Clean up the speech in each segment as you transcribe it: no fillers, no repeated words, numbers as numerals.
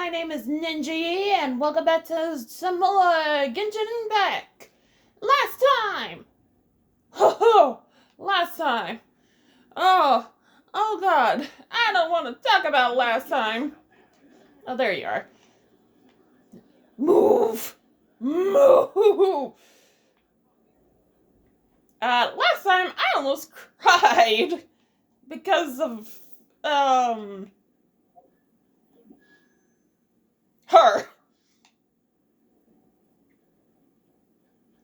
my name is Ninja and welcome back to some more Genshin Impact. Last time! Last time. Oh god, I don't want to talk about last time. Oh, there you are. Move! Move! Last time I almost cried because of, her.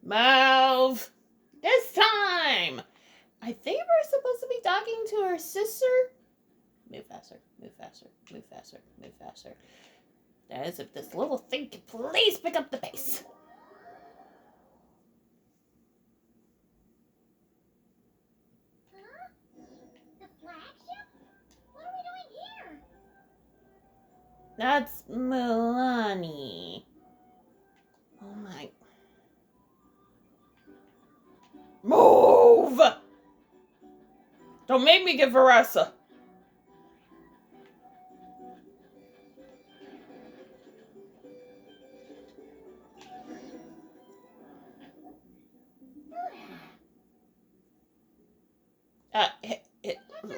Move! This time! I think we're supposed to be talking to her sister. Move faster, move faster, move faster, move faster. As if this little thing could please pick up the pace. Huh? The flagship? What are we doing here? That's Milani. Oh my. Move! Don't make me get Varessa.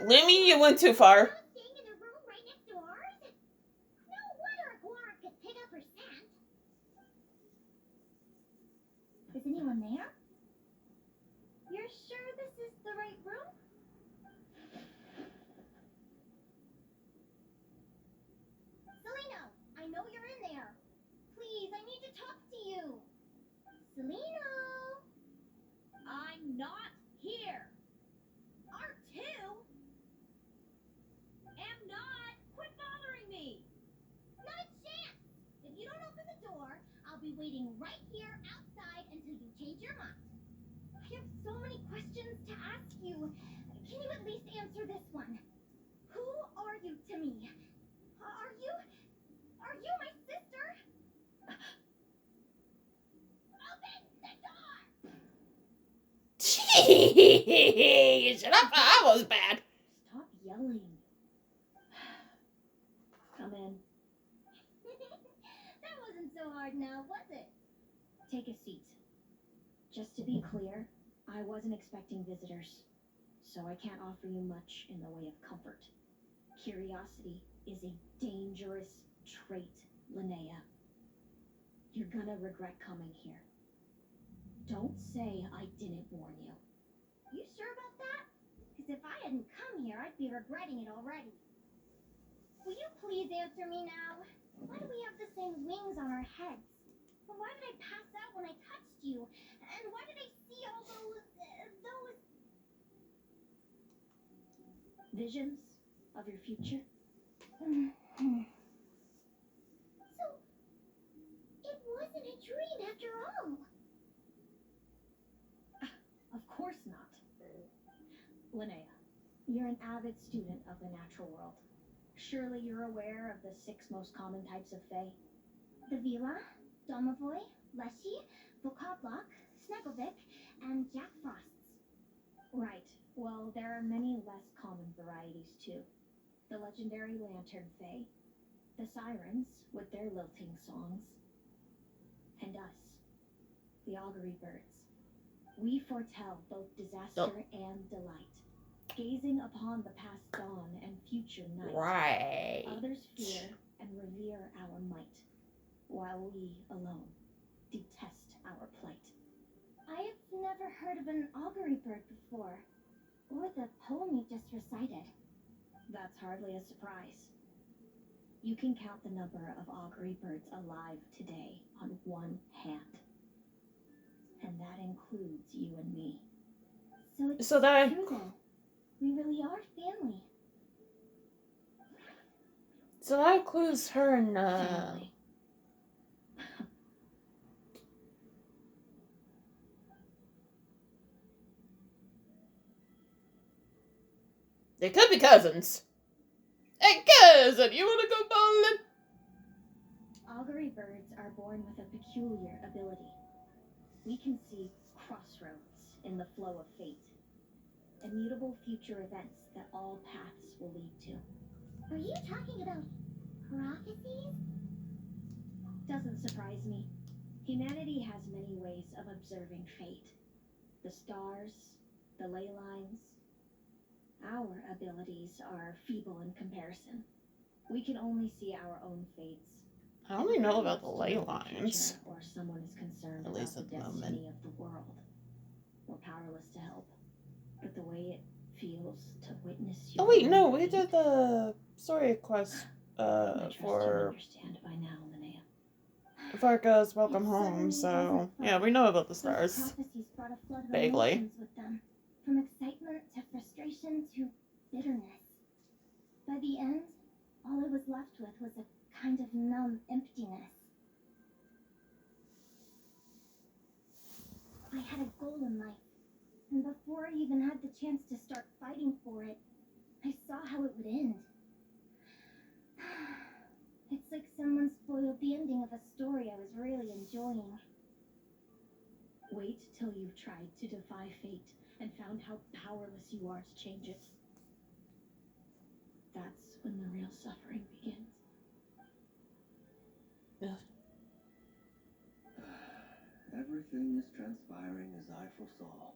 Lemmy, you went too far. Staying in a room right next to ours? No wonder a Guar could pick up her scent. Is anyone there? You're sure this is the right room? Seleno, I know you're in there. Please, I need to talk to you. Seleno! I'm not here. R2? Am not. Quit bothering me. Not a chance. If you don't open the door, I'll be waiting right here outside until you change your mind. I have so many questions to ask you. Can you at least answer this one? Who are you to me? Are you my sister? Open the door! Jeez, shut up. That was bad. Stop yelling. Come in. That wasn't so hard now, was it? Take a seat. Just to be clear, I wasn't expecting visitors, so I can't offer you much in the way of comfort. Curiosity is a dangerous trait, Linnea. You're gonna regret coming here. Don't say I didn't warn you. You sure about that? Because if I hadn't come here, I'd be regretting it already. Will you please answer me now? Why do we have the same wings on our heads? Why did I pass out when I touched you? And why did I see all those visions of your future? So, it wasn't a dream after all. Of course not. Linnea, you're an avid student of the natural world. Surely you're aware of the 6 most common types of Fae. The Vila, Domovoy, Leshy, Vokablock, Snegovic, and Jack Frosts. Right. Well, there are many less common varieties too. The legendary Lantern Fae, the Sirens with their lilting songs, and us, the Augury Birds. We foretell both disaster and delight, gazing upon the past dawn and future night. Right. Others fear and revere our might, while we alone detest our plight. I have never heard of an augury bird before, or the poem you just recited. That's hardly a surprise. You can count the number of augury birds alive today on one hand. And that includes you and me. So it's true then. We really are family. So that includes her and Family. They could be cousins. Hey cousin, you wanna go bowling? Augury birds are born with a peculiar ability. We can see crossroads in the flow of fate. Immutable future events that all paths will lead to. Are you talking about prophecies? Doesn't surprise me. Humanity has many ways of observing fate. The stars, the ley lines. Our abilities are feeble in comparison. We can only see our own fates. I If only a know man about the wants to ley know the lines. future, or someone is concerned At about least the at the destiny moment. of the world, we're powerless to help. But the way it feels to witness your Oh wait, own no, we fate, did the story quest I trust you for understand by now, Linnea. Varka's Welcome It Home, certainly so wasn't yeah, fun. we know about the Those stars. prophecies brought a flood of Vaguely. emotions with them, from excitement to frustration to bitterness. By the end, all I was left with was a kind of numb emptiness. I had a goal in life, and before I even had the chance to start fighting for it, I saw how it would end. It's like someone spoiled the ending of a story I was really enjoying. Wait till you've tried to defy fate and found how powerless you are to change it. That's when the real suffering begins. Everything is transpiring as I foresaw.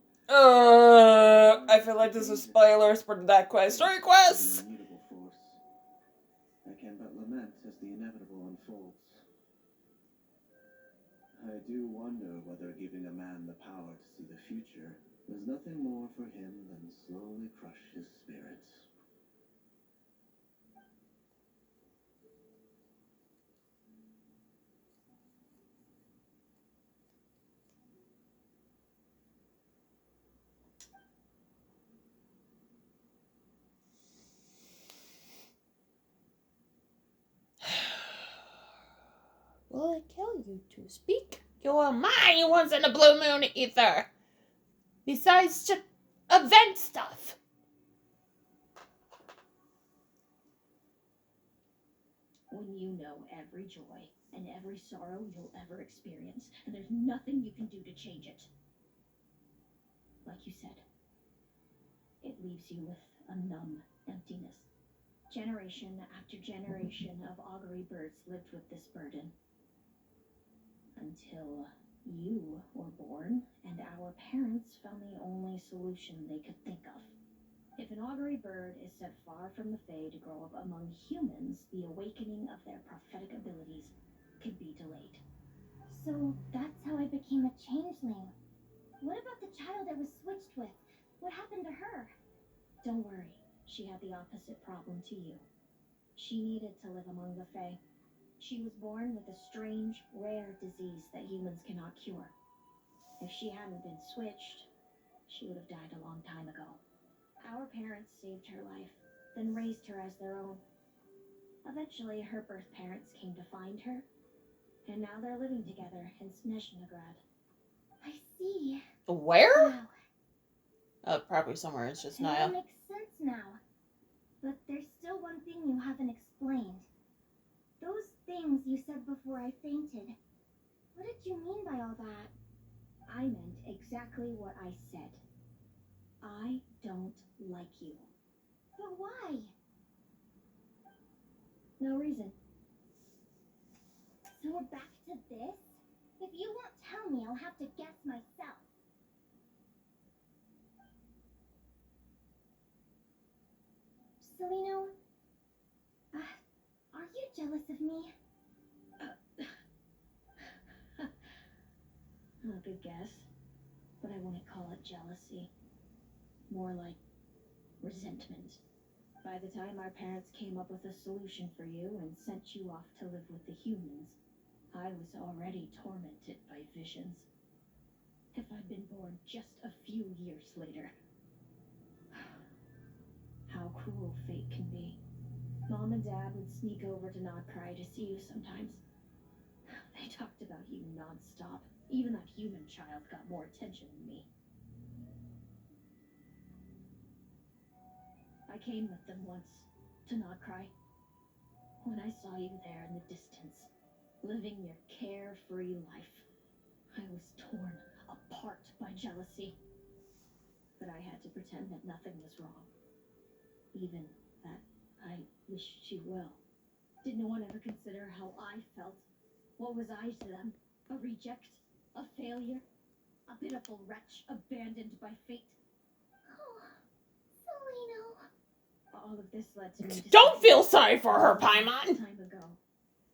I feel like this is spoilers for that quest. Story quest! An immutable force. I can but lament as the inevitable unfolds. I do wonder whether giving a man the power to see the future does nothing more for him than slowly crush his spirits. Will it kill you to speak your mind once in a blue moon ether? Besides just event stuff. When you know every joy and every sorrow you'll ever experience, and there's nothing you can do to change it. Like you said, it leaves you with a numb emptiness. Generation after generation of augury birds lived with this burden. Until you were born, and our parents found the only solution they could think of. If an augury bird is set far from the Fae to grow up among humans, the awakening of their prophetic abilities could be delayed. So that's how I became a changeling. What about the child I was switched with? What happened to her? Don't worry, she had the opposite problem to you. She needed to live among the Fae. She was born with a strange, rare disease that humans cannot cure. If she hadn't been switched, she would have died a long time ago. Our parents saved her life, then raised her as their own. Eventually, her birth parents came to find her, and now they're living together in Snezhnograd. I see. Where? Wow, Probably somewhere in it all Chesnaya. makes sense now. But there's still one thing you haven't explained. Those things you said before I fainted. What did you mean by all that? I meant exactly what I said. I don't like you. But why? No reason. So we're back to this? If you won't tell me, I'll have to guess myself. Celino, are you jealous of me? Good guess. But I wouldn't call it jealousy. More like resentment. By the time our parents came up with a solution for you and sent you off to live with the humans, I was already tormented by visions. If I'd been born just a few years later. How cruel fate can be. Mom and Dad would sneak over to Notcry to see you sometimes. They talked about you non-stop. Even that human child got more attention than me. I came with them once to Notcry. When I saw you there in the distance, living your carefree life, I was torn apart by jealousy. But I had to pretend that nothing was wrong. Even that I wished you well. Did no one ever consider how I felt? What was I to them? A reject? A failure? A pitiful wretch abandoned by fate? Oh, Seleno. All of this led to me. Don't feel sorry for her, Paimon. Time ago,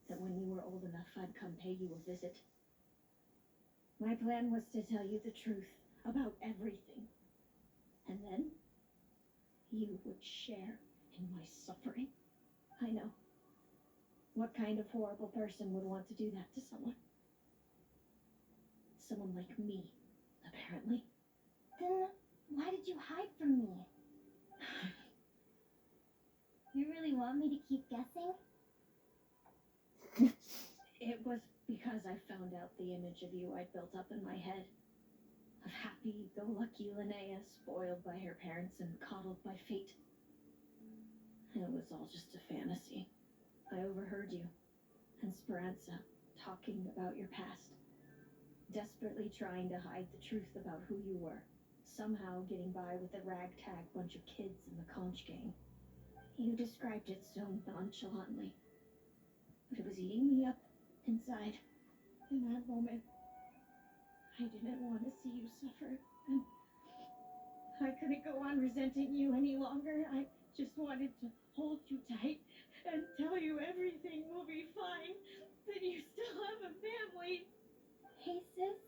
that when you were old enough, I'd come pay you a visit. My plan was to tell you the truth about everything, and then you would share in my suffering. I know. What kind of horrible person would want to do that to someone? Someone like me, apparently. Then why did you hide from me? You really want me to keep guessing? It was because I found out the image of you I'd built up in my head. Of happy-go-lucky Linnea, spoiled by her parents and coddled by fate. It was all just a fantasy. I overheard you and Speranza talking about your past. Desperately trying to hide the truth about who you were. Somehow getting by with a ragtag bunch of kids in the conch gang. You described it so nonchalantly. But it was eating me up inside. In that moment, I didn't want to see you suffer. And I couldn't go on resenting you any longer. I just wanted to hold you tight and tell you everything will be fine. That you still have a family. Hey, sis.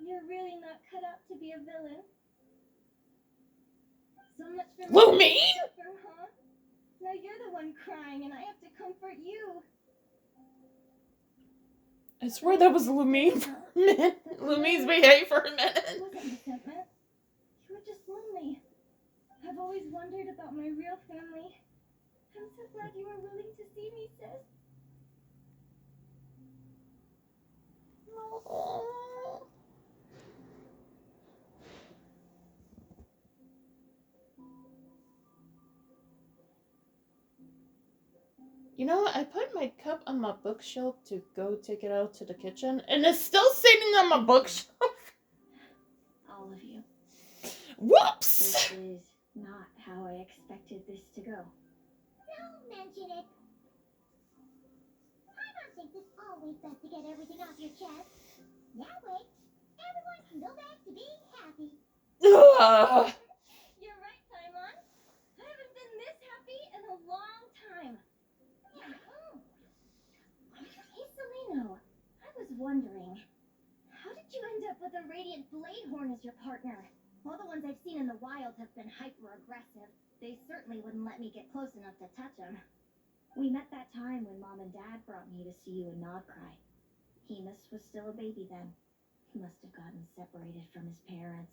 You're really not cut out to be a villain. So much for Lumine? huh? Now you're the one crying and I have to comfort you. I swear that was Lumine for a minute. Lumine's behaved for a It minute. wasn't resentment. You were just lonely. I've always wondered about my real family. I'm so glad you were willing to see me, sis. You know, I put my cup on my bookshelf to go take it out to the kitchen, and it's still sitting on my bookshelf. All of you. Whoops! This is not how I expected this to go. Don't mention it. I don't think it's always best to get everything off your chest. That way, everyone can go back to being happy. You're right, Paimon. I haven't been this happy in a long time. Hey, Seleno. I was wondering, how did you end up with a Radiant Bladehorn as your partner? All the ones I've seen in the wild have been hyper-aggressive. They certainly wouldn't let me get close enough to touch them. We met that time when Mom and Dad brought me to see you in Nodcry. Hemus was still a baby then. He must have gotten separated from his parents.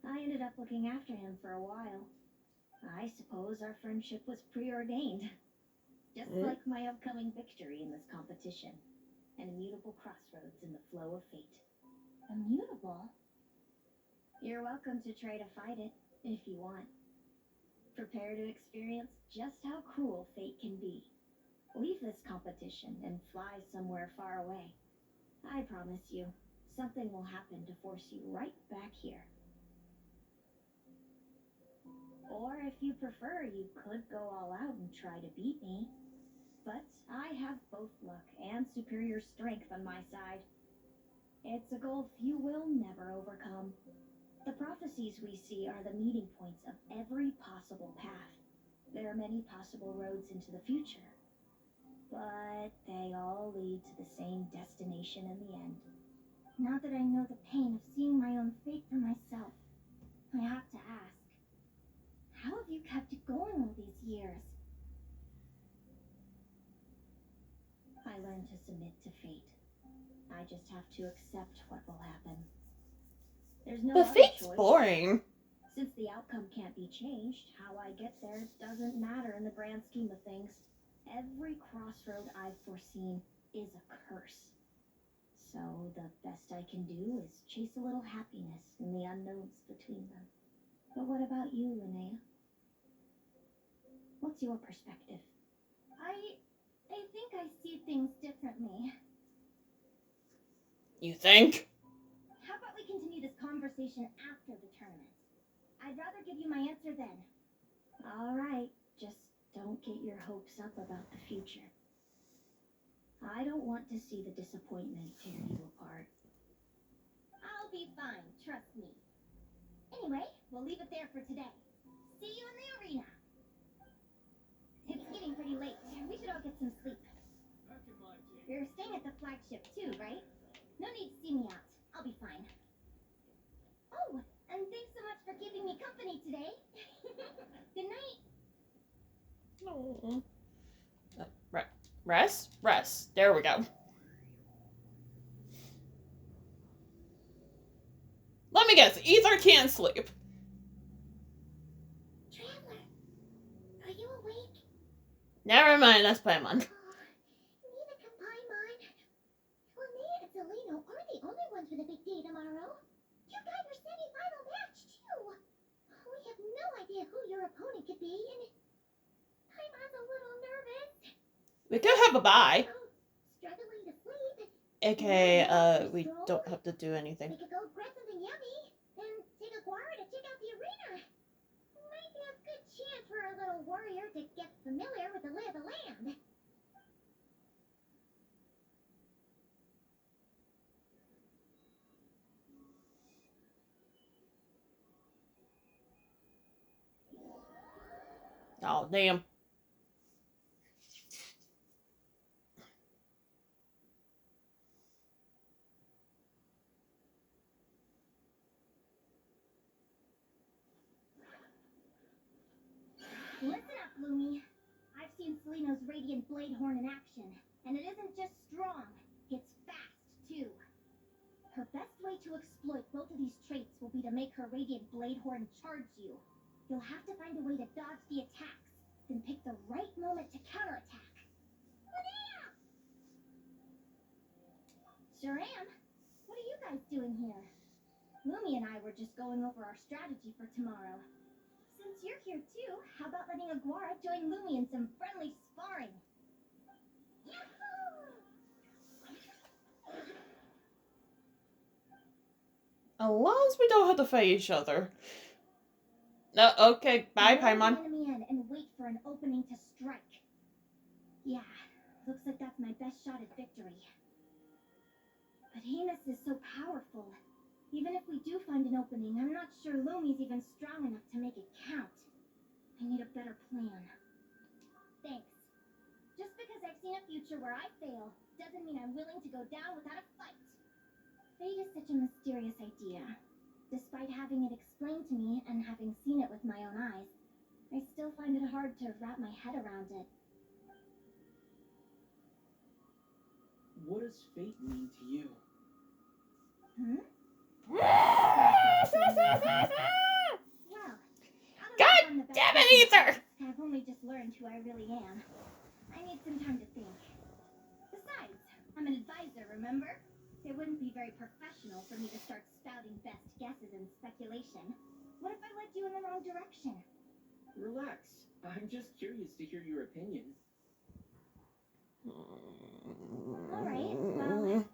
I ended up looking after him for a while. I suppose our friendship was preordained. Just like my upcoming victory in this competition. An immutable crossroads in the flow of fate. Immutable? You're welcome to try to fight it, if you want. Prepare to experience just how cruel fate can be. Leave this competition and fly somewhere far away. I promise you, something will happen to force you right back here. Or if you prefer, you could go all out and try to beat me. But I have both luck and superior strength on my side. It's a goal few will never overcome. The prophecies we see are the meeting points of every possible path. There are many possible roads into the future, but they all lead to the same destination in the end. Now that I know the pain of seeing my own fate for myself, I have to ask, how have you kept it going all these years? I learned to submit to fate. I just have to accept what will happen. There's no The other fate's choice. boring. Since the outcome can't be changed, how I get there doesn't matter in the grand scheme of things. Every crossroad I've foreseen is a curse. So the best I can do is chase a little happiness in the unknowns between them. But what about you, Linnea? What's your perspective? I think I see things differently. You think? How about we continue this conversation after the tournament? I'd rather give you my answer then. All right, just don't get your hopes up about the future. I don't want to see the disappointment tear you apart. I'll be fine, trust me. Anyway, we'll leave it there for today. See you in the arena. It's getting pretty late. We should all get some sleep. You're staying at the flagship too, right? No need to see me out. I'll be fine. Oh, and thanks so much for keeping me company today. Good night. Oh. Rest? Rest. There we go. Let me guess, Ether can't sleep. Traveler, are you awake? Never mind, that's Paimon. Neither can Paimon. Well, Nea and Zelino aren't the only ones with a big day tomorrow. You guys are semi-final match, too. We have no idea who your opponent could be, and Paimon's a little nervous. We could have a bye. Struggling to sleep. AKA, we don't have to do anything. We could go grab something yummy, and take a guara to check out the arena. Might be a good chance for our little warrior to get familiar with the lay of the land. Oh, damn. Listen up, Lumi. I've seen Seleno's Radiant Blade Horn in action, and it isn't just strong, it's fast, too. Her best way to exploit both of these traits will be to make her Radiant Blade Horn charge you. You'll have to find a way to dodge the attacks, then pick the right moment to counterattack. Linnea! Sure am. What are you guys doing here? Lumi and I were just going over our strategy for tomorrow. Since you're here too, how about letting Aguara join Lumi in some friendly sparring? Yahoo! As long as we don't have to fight each other. No, okay, bye, Lure Paimon. the enemy in and wait for an opening to strike. Yeah, looks like that's my best shot at victory. But Heinous is so powerful. Even if we do find an opening, I'm not sure Lumi's even strong enough to make it count. I need a better plan. Thanks. Just because I've seen a future where I fail, doesn't mean I'm willing to go down without a fight. Fate is such a mysterious idea. Despite having it explained to me and having seen it with my own eyes, I still find it hard to wrap my head around it. What does fate mean to you? Hmm? Well, God damn it, Ether! I've only just learned who I really am. I need some time to think. Besides, I'm an advisor, remember? It wouldn't be very professional for me to start spouting best guesses and speculation. What if I led you in the wrong direction? Relax. I'm just curious to hear your opinion. Alright, well,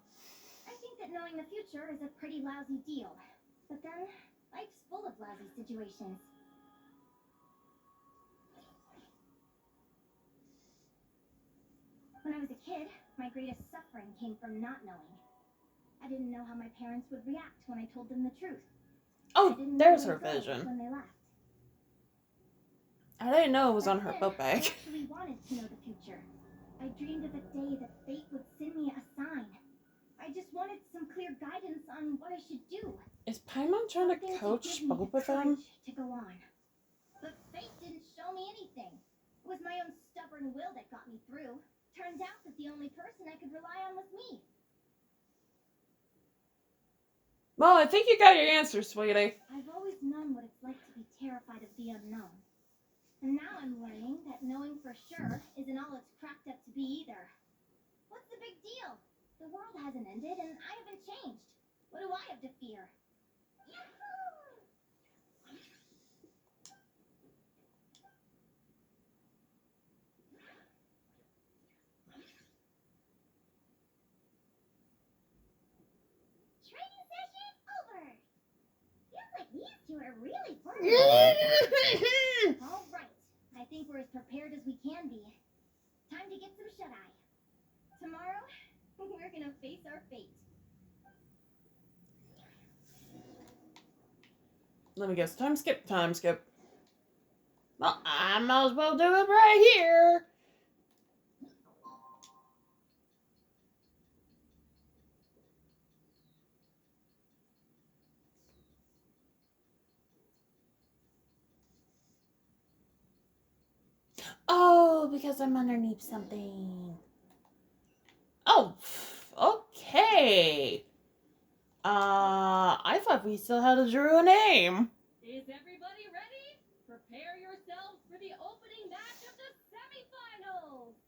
I think that knowing the future is a pretty lousy deal. But then, life's full of lousy situations. When I was a kid, my greatest suffering came from not knowing. I didn't know how my parents would react when I told them the truth. Oh, I didn't there's know her where to go vision. when they left. I didn't know it was on her Back boat then, I bag. actually wanted to know the future. I dreamed of a day that fate would send me a sign. I just wanted some clear guidance on what I should do. Is Paimon trying to Something coach give me both the of them? courage to go on. But fate didn't show me anything. It was my own stubborn will that got me through. Turned out that the only person I could rely on was me. Well, I think you got your answer, sweetie. I've always known what it's like to be terrified of the unknown. And now I'm learning that knowing for sure isn't all it's cracked up to be either. What's the big deal? The world hasn't ended and I haven't changed. What do I have to fear? Yahoo! Training session over! Feels like these two are really fun. All right, I think we're as prepared as we can be. Time to get some shut-eye. Tomorrow, we're gonna face our fate. Let me guess. Time skip. Time skip. Well, I might as well do it right here. Oh, because I'm underneath something. Oh, okay. I thought we still had to draw a name. Is everybody ready? Prepare yourselves for the opening match of the semifinals.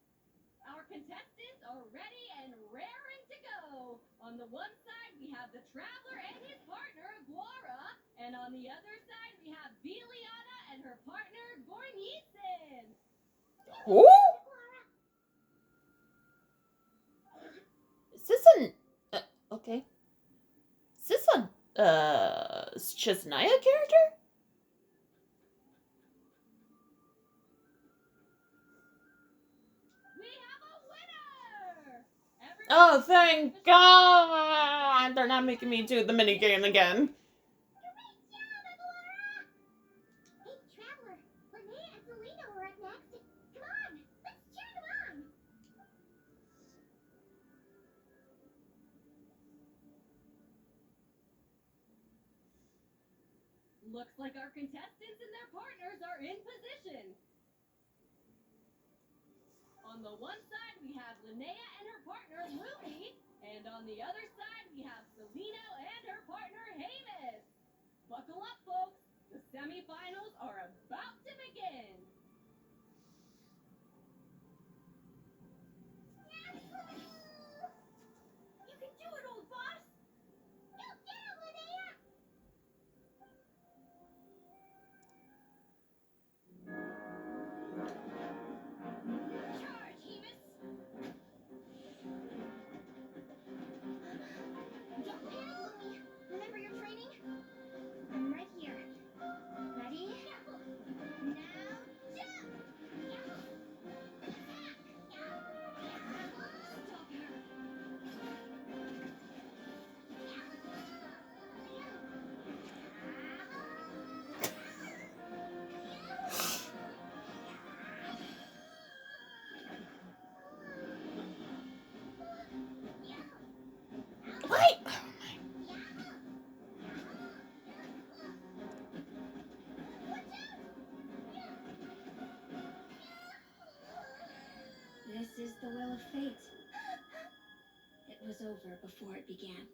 Our contestants are ready and raring to go. On the one side, we have the Traveler and his partner, Guara. And on the other side, we have Biliana and her partner, Gornisen. Who? Is this an... okay. Is this a, Chesnaya character? We have a winner! Everyone Oh, thank God! They're not making me do the minigame again. Hey, Traveler, Linnea and Selena were up next. Come on, let's cheer them on. Looks like our contestants and their partners are in position. On the one side, we have Linnea and her partner, Ruby. And on the other side, we have Selena and her partner, Hamish. Buckle up, folks. The semifinals are about to begin. You can do it, old boss. You get it, Linnea. Charge, Hemus. Don't panic, Lumi. Remember your training? I'm right here. Ready? Now, jump! Stop her. Wait! This is the will of fate. It was over before it began.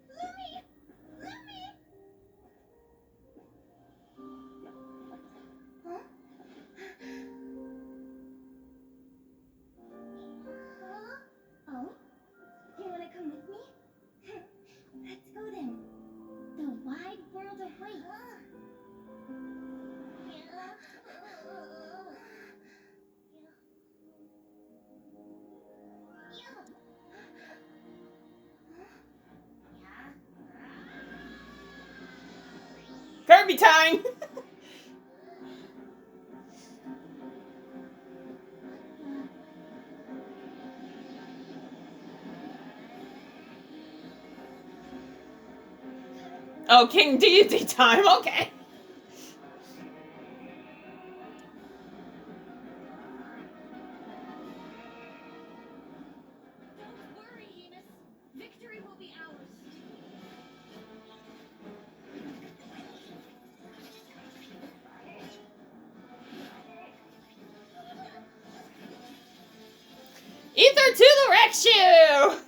Lumi! Lumi! Huh? Oh? You wanna come with me? Let's go then. The wide world awaits. Kirby time! Oh, King Deity time, okay. Don't worry, Hemus. Victory will be ours. Ether to the rescue!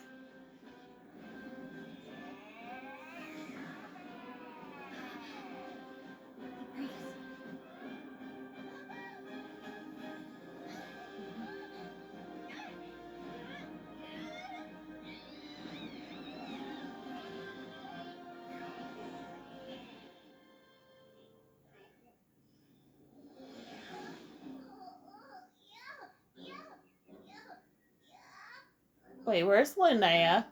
Wait, where's Linnea?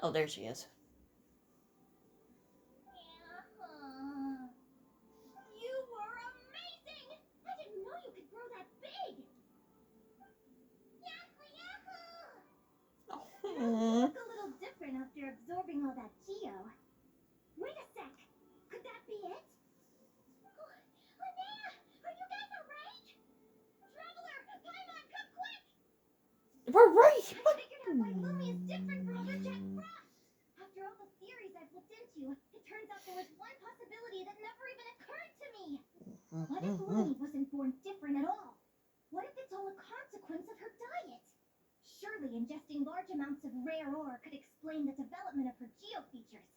Oh, there she is. You were amazing! I didn't know you could grow that big! Yahoo, yahoo! You Oh. look a little different after absorbing all that geo. Wait a sec. Could that be it? Linnea! Are you guys alright? Traveler! Paimon, come quick! We're right. I What? figured out why Lumi is different from other Jack Frost. After all the theories I've looked into, it turns out there was one possibility that never even occurred to me. What if Lumi wasn't born different at all? What if it's all a consequence of her diet? Surely ingesting large amounts of rare ore could explain the development of her geo features.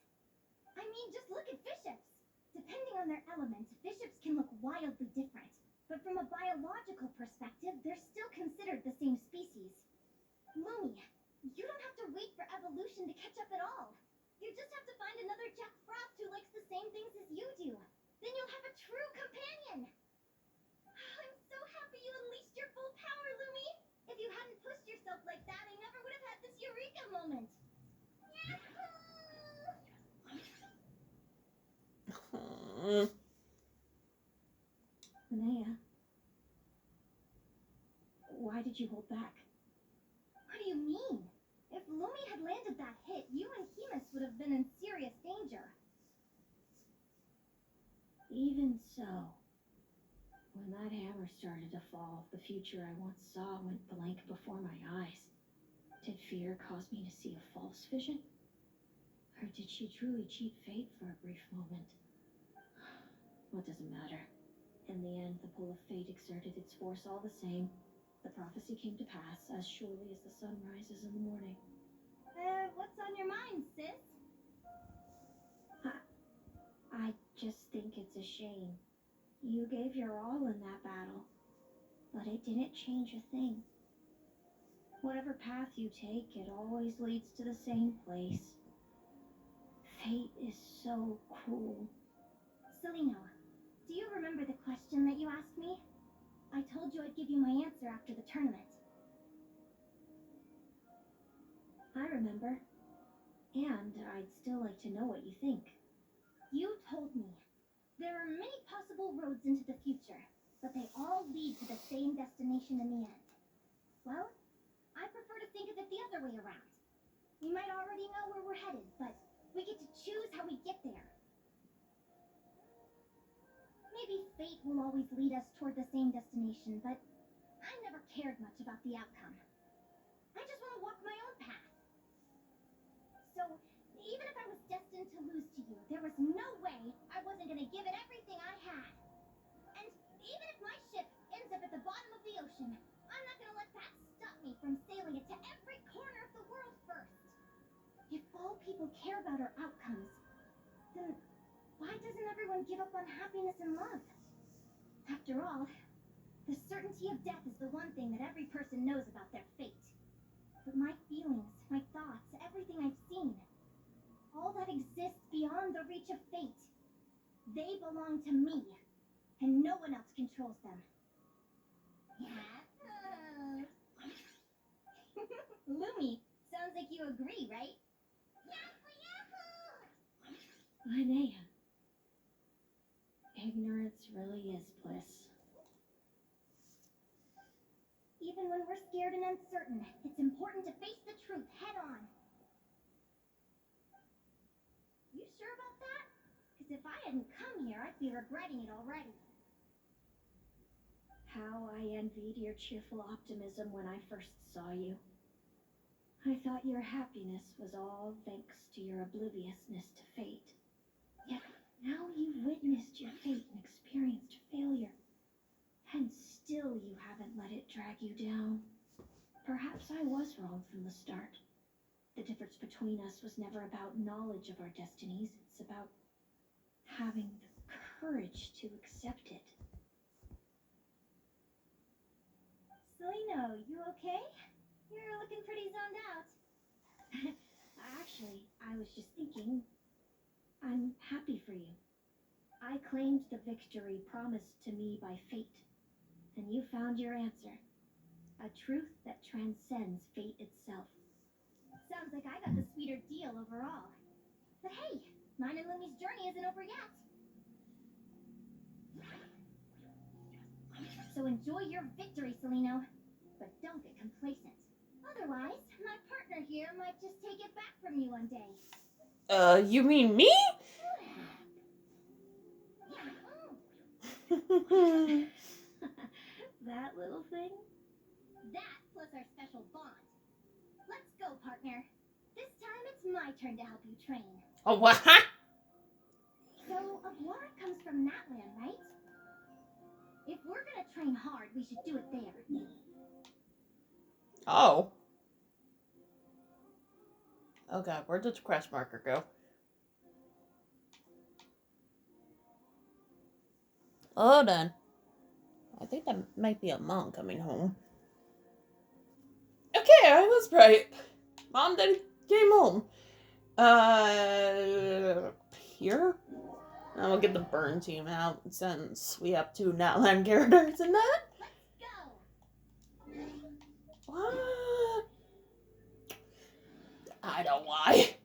I mean, just look at bishops. Depending on their element, bishops can look wildly different. But from a biological perspective, they're still considered the same species. Lumi, you don't have to wait for evolution to catch up at all. You just have to find another Jack Frost who likes the same things as you do. Then you'll have a true companion. I'm so happy you unleashed your full power, Lumi. If you hadn't pushed yourself like that, I never would have had this eureka moment. Yahoo! Linnea, why did you hold back? What do you mean? If Lumi had landed that hit, you and Hemus would have been in serious danger. Even so, when that hammer started to fall, the future I once saw went blank before my eyes. Did fear cause me to see a false vision? Or did she truly cheat fate for a brief moment? What does it matter? In the end, the pull of fate exerted its force all the same. The prophecy came to pass as surely as the sun rises in the morning. What's on your mind, sis? I just think it's a shame. You gave your all in that battle, but it didn't change a thing. Whatever path you take, it always leads to the same place. Fate is so cruel. Celino, do you remember the question that you asked me? I told you I'd give you my answer after the tournament. I remember. And I'd still like to know what you think. You told me there are many possible roads into the future, but they all lead to the same destination in the end. Well, I prefer to think of it the other way around. We might already know where we're headed, but we get to choose how we get there. Maybe fate will always lead us toward the same destination, but I never cared much about the outcome. I just want to walk my own path. So, even if I was destined to lose to you, there was no way I wasn't going to give it everything I had. And even if my ship ends up at the bottom of the ocean, I'm not going to let that stop me from sailing it to every corner of the world first. If all people care about are outcomes, then why doesn't everyone give up on happiness and love? After all, the certainty of death is the one thing that every person knows about their fate. But my feelings, my thoughts, everything I've seen, all that exists beyond the reach of fate, they belong to me, and no one else controls them. Yahoo! Lumi, sounds like you agree, right? Yahoo, yahoo! Linnea, ignorance really is bliss. Even when we're scared and uncertain, it's important to face the truth head on. You sure about that? Because if I hadn't come here, I'd be regretting it already. How I envied your cheerful optimism when I first saw you. I thought your happiness was all thanks to your obliviousness to fate. Yet now you've witnessed your fate and experienced failure. And still you haven't let it drag you down. Perhaps I was wrong from the start. The difference between us was never about knowledge of our destinies. It's about having the courage to accept it. Celino, you okay? You're looking pretty zoned out. Actually, I was just thinking, I'm happy for you. I claimed the victory promised to me by fate, and you found your answer. A truth that transcends fate itself. So, Sounds like I got the sweeter deal overall. But hey, mine and Lumi's journey isn't over yet. So enjoy your victory, Celino. But don't get complacent. Otherwise, my partner here might just take it back from you one day. You mean me? That little thing? That plus our special bond. Let's go, partner. This time it's my turn to help you train. Oh, what? So, Aguara comes from that land, right? If we're gonna train hard, we should do it there. Oh. Oh god, where did the crash marker go? Oh, done. I think that might be a mom coming home. Okay, I was right. Mom then came home. Here? And we'll get the burn team out since we have 2 Natland characters in that. Let's go! What? I don't know why.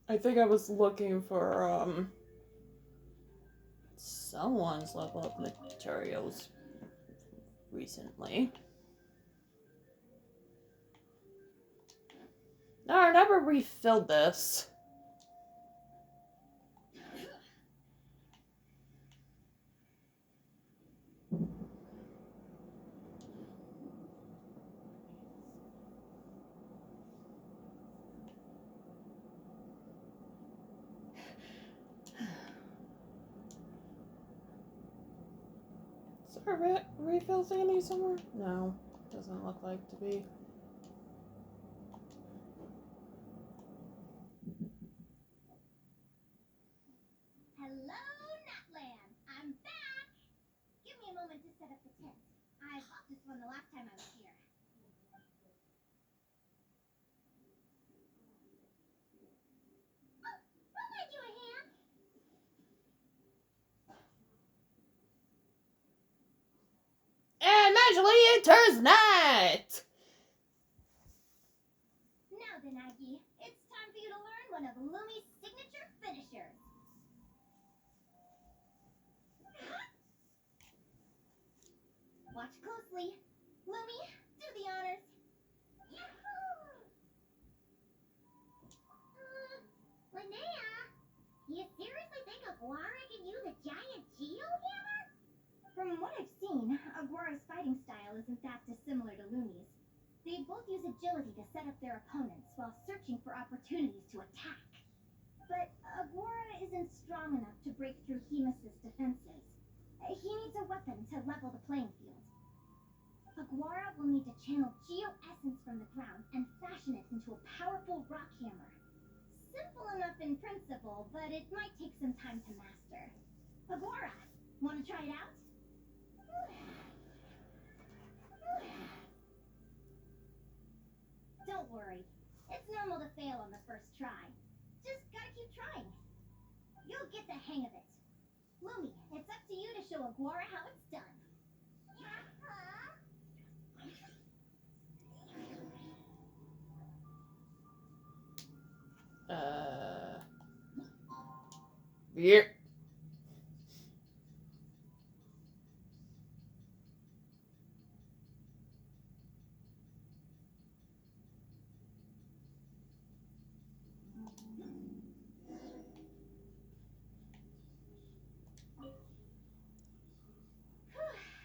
I think I was looking for, someone's level up materials recently. No, I never refilled this. Is there a refill thingy somewhere? No, doesn't look like to be. Hello, Natland! I'm back! Give me a moment to set up the tent. I bought this one the last time I was here. Oh, I'll lend you a hand. And magically it turns night! Now then, Aggie, it's time for you to learn one of Lumi's signature finishers. Watch closely. Lumi, do the honors. Yahoo! Linnea, you seriously think Aguara can use a giant geohammer? From what I've seen, Aguara's fighting style isn't that dissimilar to Lumi's. They both use agility to set up their opponents while searching for opportunities to attack. But Aguara isn't strong enough to break through Hemus's defenses. He needs a weapon to level the playing field. Aguara will need to channel geo-essence from the ground and fashion it into a powerful rock hammer. Simple enough in principle, but it might take some time to master. Aguara, want to try it out? Don't worry. It's normal to fail on the first try. Just gotta keep trying. You'll get the hang of it. Lumi, it's up to you to show Aguara how it's done. Yep.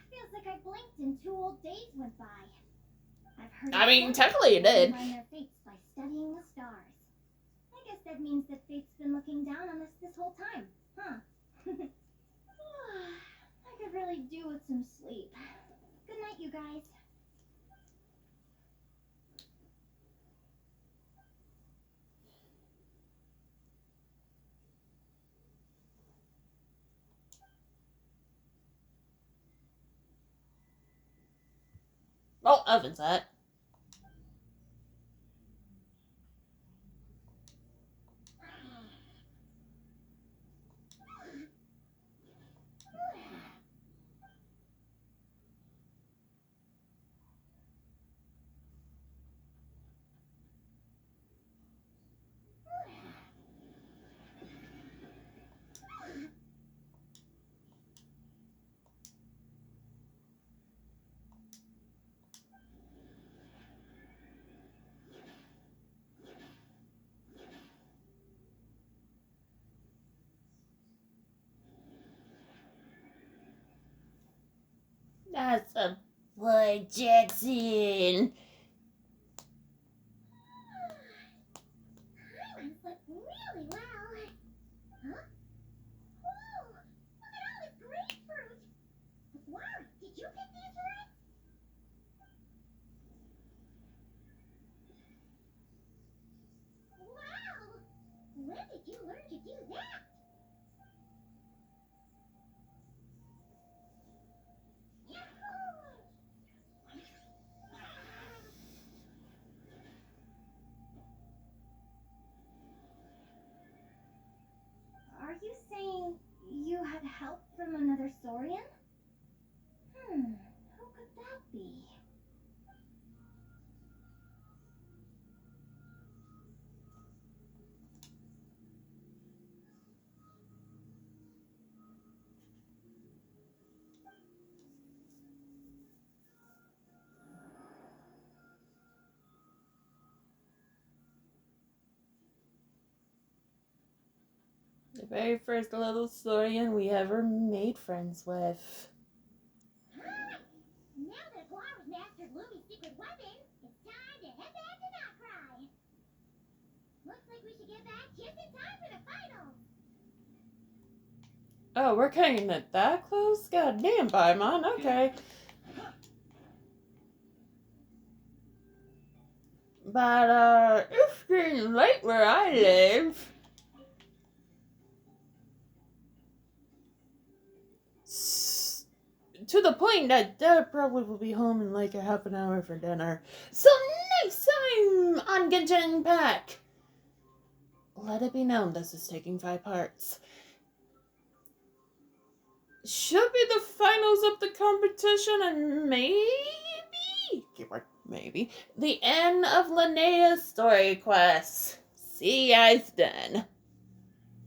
Feels like I blinked and 2 whole days went by. I've heard I mean, technically it did. find their fates by studying the stars. I guess that means that fate's been looking down on us this whole time, huh? I could really do with some sleep. Good night, you guys. Oh, Oven's that. right, Jackson. Paimon slept really well. Huh? Whoa! Look at all this grapefruit! Wow, did you pick these for us? Wow! When did you learn to do that? Yahoo! Are you saying you had help from another Saurian? Who could that be? The very first little Saurian we ever made friends with. Alright, now that Guara's mastered Lumi's secret weapon, it's time to head back to Darkrai. Looks like we should get back just in time for the finals. Oh, we're cutting it that close? God damn, Paimon, okay. But, it's getting late where I live. To the point that Dad probably will be home in like a half an hour for dinner. So next time on Genshin Impact, let it be known this is taking 5 parts. Should be the finals of the competition and maybe, keyword, maybe, the end of Linnea's story quest. See you guys then.